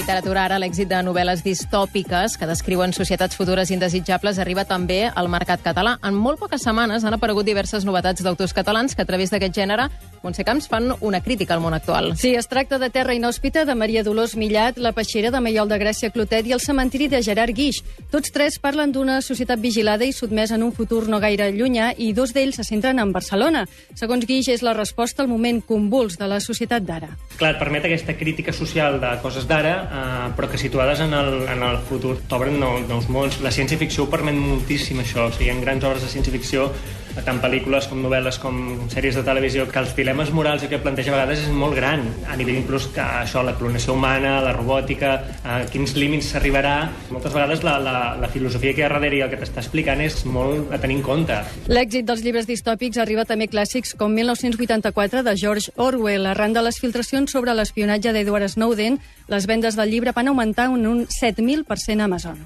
literatura ara, l'èxit de novel·les distòpiques que descriuen societats futures indesitjables arriba també al mercat català. En molt poques setmanes han aparegut diverses novetats d'autors catalans que a través d'aquest gènere, Montse Camps, fan una crítica al món actual. Sí, es tracta de Terra inhòspita, de Maria Dolors Millat, La peixera, de Maiol de Gràcia Clotet i El cementiri, de Gerard Guix. Tots tres parlen d'una societat vigilada i sotmesa en un futur no gaire llunyà i dos d'ells se centren en Barcelona. Segons Guix, és la resposta al moment convuls de la societat d'ara. Clar, et permet aquesta crítica social de coses d'ara, però que situades en el futur t'obren nous mons. La ciència-ficció ho permet moltíssim, això. O sigui, hi ha grans obres de ciència-ficció, tant pel·lícules com novel·les com sèries de televisió, que els dilemes morals que planteja a vegades és molt gran, a nivell inclús que això, la clonació humana, la robòtica, a quins límits s'arribarà. Moltes vegades la filosofia que hi ha darrere i el que t'està explicant és molt a tenir en compte. L'èxit dels llibres distòpics arriba també a clàssics com 1984 de George Orwell. Arran de les filtracions sobre l'espionatge d'Edward Snowden, les vendes del llibre van augmentar un 7.000% a Amazon.